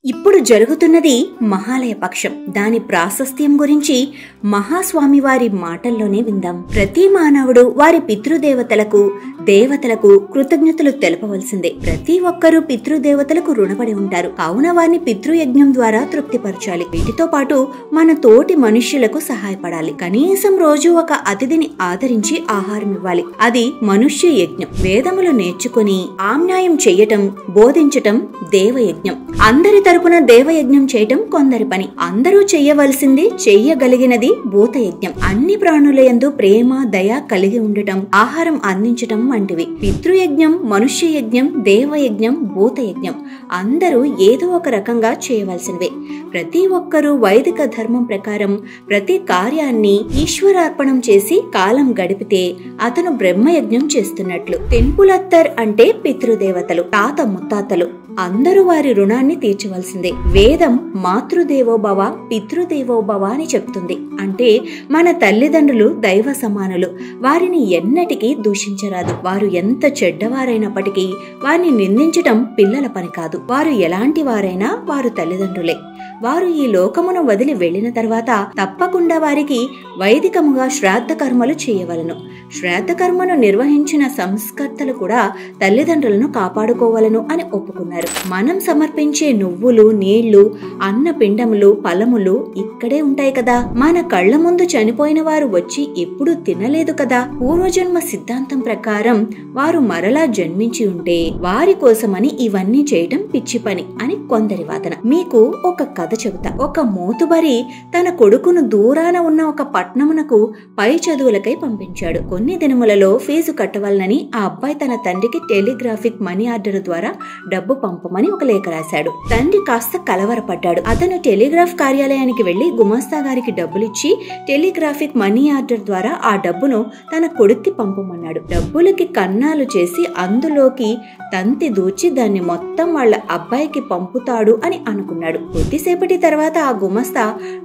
ఇప్పుడు జరుగుతున్నది మహాలయ పక్షం. దాని ప్రాశస్త్యం గురించి మహాస్వామి వారి మాటల్లోనే విందాం. ప్రతి మానవుడు వారి పితృదేవతలకు దేవతలకు కృతజ్ఞతలు తెలపవలసిందే. ప్రతి ఒక్కరూ పితృదేవతలకు రుణపడి ఉంటారు. కావున వారిని పితృయజ్ఞం ద్వారా తృప్తిపరచాలి. వీటితో పాటు మన తోటి మనుష్యులకు సహాయపడాలి. కనీసం రోజు ఒక అతిథిని ఆదరించి ఆహారం ఇవ్వాలి. అది మనుష్య యజ్ఞం. వేదములు నేర్చుకుని ఆమ్నాయం చెయ్యటం బోధించటం దేవయజ్ఞం. అందరి తరపున దేవయజ్ఞం చేయటం కొందరి పని. అందరూ చెయ్యవలసింది చెయ్యగలిగినది భూతయజ్ఞం. అన్ని ప్రాణులయందు ప్రేమ దయ కలిగి ఉండటం ఆహారం అందించటం వంటివి. పితృయజ్ఞం మనుష్య యజ్ఞం దేవయజ్ఞం భూతయజ్ఞం అందరూ ఏదో ఒక రకంగా చేయవలసినవే. ప్రతి ఒక్కరూ వైదిక ధర్మం ప్రకారం ప్రతి కార్యాన్ని ఈశ్వరార్పణం చేసి కాలం గడిపితే అతను బ్రహ్మయజ్ఞం చేస్తున్నట్లు. తెంపులత్తర్ అంటే పితృదేవతలు తాత ముత్తాతలు అందరూ వారి రుణాన్ని తీర్చవలసిందే. వేదం మాతృదేవోభవ పితృదేవోభవ అని చెప్తుంది. అంటే మన తల్లిదండ్రులు దైవ సమానులు. వారిని ఎన్నటికీ దూషించరాదు. వారు ఎంత చెడ్డవారైనప్పటికీ వారిని నిందించటం పిల్లల పని కాదు. వారు ఎలాంటి వారైనా వారు తల్లిదండ్రులే. వారు ఈ లోకమును వదిలి వెళ్లిన తర్వాత తప్పకుండా వారికి వైదికముగా శ్రాద్ధ కర్మలు చేయవలను. శ్రాద్ధ కర్మను నిర్వహించిన సంస్కర్తలు కూడా తల్లిదండ్రులను కాపాడుకోవలను అని ఒప్పుకున్నారు. మనం సమర్పించే నువ్వులు నీళ్లు అన్న పిండములు ఫలములు ఇక్కడే ఉంటాయి కదా. మన కళ్ల ముందు చనిపోయిన వారు వచ్చి ఎప్పుడూ తినలేదు కదా. పూర్వజన్మ సిద్ధాంతం ప్రకారం వారు మరలా జన్మించి ఉంటే వారి కోసమని ఇవన్నీ చేయటం పిచ్చి పని అని కొందరి వాదన. మీకు ఒక కథ చెబుతా. ఒక మోతుబరి తన కొడుకును దూరాన ఉన్న ఒక పట్నమునకు పై చదువులకై పంపించాడు. కొన్ని దినములలో ఫీజు కట్టవాలని ఆ అబ్బాయి తన తండ్రికి టెలిగ్రాఫిక్ మనీ ఆర్డర్ ద్వారా డబ్బు పంపమని ఒక లేఖ రాశాడు. తండ్రి కాస్త కలవరపడ్డాడు. అతను టెలిగ్రాఫ్ కార్యాలయానికి వెళ్లి గుమాస్తా గారికి డబ్బులిచ్చి టెలిగ్రాఫిక్ మనీ ఆర్డర్ ద్వారా ఆ డబ్బును తన కొడుక్కి పంపమన్నాడు. డబ్బులకి కన్నాలు చేసి అందులోకి తంతి దూచి దాన్ని మొత్తం వాళ్ళ అబ్బాయికి పంపుతాడు అని అనుకున్నాడు. కొద్దిసేపటి తర్వాత ఆ గుమస్తా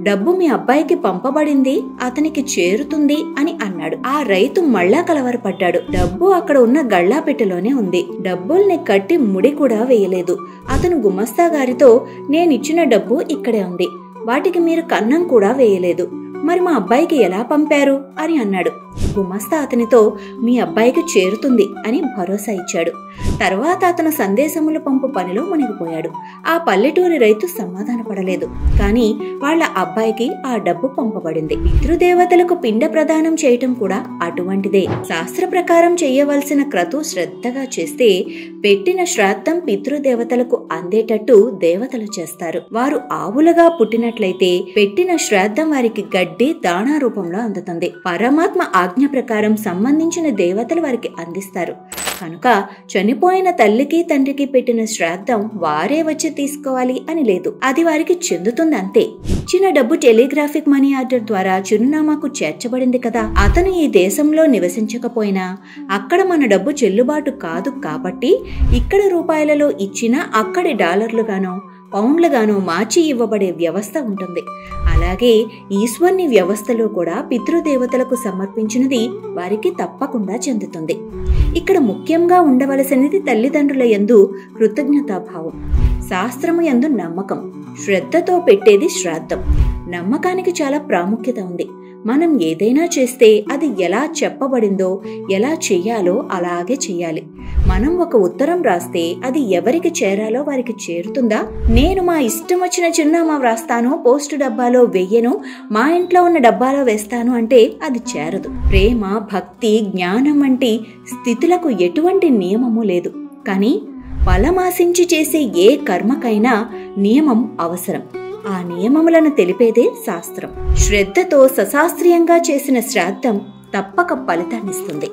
డబ్బు మీ అబ్బాయికి పంపబడింది, అతనికి చేరుతుంది అని అన్నాడు. ఆ రైతు మళ్ళా కలవరపడ్డాడు. డబ్బు అక్కడ ఉన్న గళ్ళాపెట్టెలోనే ఉంది. డబ్బుల్ని కట్టి ముడి కూడా వేయలేదు. అతను గుమస్తా గారితో నేనిచ్చిన డబ్బు ఇక్కడే ఉంది, వాటికి మీరు కన్నం కూడా వేయలేదు, మరి మా అబ్బాయికి ఎలా పంపారు అని అన్నాడు. గుమస్తా అతనితో మీ అబ్బాయికి చేరుతుంది అని భరోసా ఇచ్చాడు. తర్వాత అతను సందేశములు పంపు పనిలో మునిగిపోయాడు. ఆ పల్లెటూరి రైతు సమాధాన పడలేదు. కానీ వాళ్ళ అబ్బాయికి ఆ డబ్బు పంపబడింది. పితృదేవతలకు పిండ ప్రదానం చేయటం కూడా అటువంటిదే. శాస్త్ర ప్రకారం చేయవలసిన క్రతు శ్రద్ధగా చేస్తే పెట్టిన శ్రాద్ధం పితృదేవతలకు అందేటట్టు దేవతలు చేస్తారు. వారు ఆవులుగా పుట్టినట్లయితే పెట్టిన శ్రాద్ధం వారికి గడ్డి దాణా రూపంలో అందుతుంది. పరమాత్మ ఆజ్ఞ ప్రకారం సంబంధించిన దేవతలు వారికి అందిస్తారు. కనుక చనిపోయిన తల్లికి తండ్రికి పెట్టిన శ్రాద్ధం వారే వచ్చి తీసుకోవాలి అని లేదు. అది వారికి చెందుతుంది అంతే. ఇచ్చిన డబ్బు టెలిగ్రాఫిక్ మనీ ఆర్డర్ ద్వారా చిరునామాకు చేర్చబడింది కదా. అతను ఈ దేశంలో నివసించకపోయినా అక్కడ మన డబ్బు చెల్లుబాటు కాదు కాబట్టి ఇక్కడ రూపాయలలో ఇచ్చినా అక్కడి డాలర్లుగానో పౌండ్లుగానో మార్చి ఇవ్వబడే వ్యవస్థ ఉంటుంది. అలాగే ఈశ్వర్ని వ్యవస్థలో కూడా పితృదేవతలకు సమర్పించినది వారికి తప్పకుండా చెందుతుంది. ఇక్కడ ముఖ్యంగా ఉండవలసినది తల్లిదండ్రుల యందు కృతజ్ఞతాభావం, శాస్త్రము యందు నమ్మకం, శ్రద్ధతో పెట్టేది శ్రాద్ధం. నమ్మకానికి చాలా ప్రాముఖ్యత ఉంది. మనం ఏదైనా చేస్తే అది ఎలా చెప్పబడిందో ఎలా చెయ్యాలో అలాగే చెయ్యాలి. మనం ఒక ఉత్తరం రాస్తే అది ఎవరికి చేరాలో వారికి చేరుతుందా? నేను మా ఇష్టం వచ్చిన చిరునామా వ్రాస్తాను, పోస్టు డబ్బాలో వెయ్యను, మా ఇంట్లో ఉన్న డబ్బాలో వేస్తాను అంటే అది చేరదు. ప్రేమ భక్తి జ్ఞానం వంటి స్థితులకు ఎటువంటి నియమము లేదు. కానీ ఫలమాశించి చేసే ఏ కర్మకైనా నియమం అవసరం. ఆ నియమములను తెలిపేదే శాస్త్రం. శ్రద్ధతో సశాస్త్రీయంగా చేసిన శ్రాద్ధం తప్పక ఫలితాన్నిస్తుంది.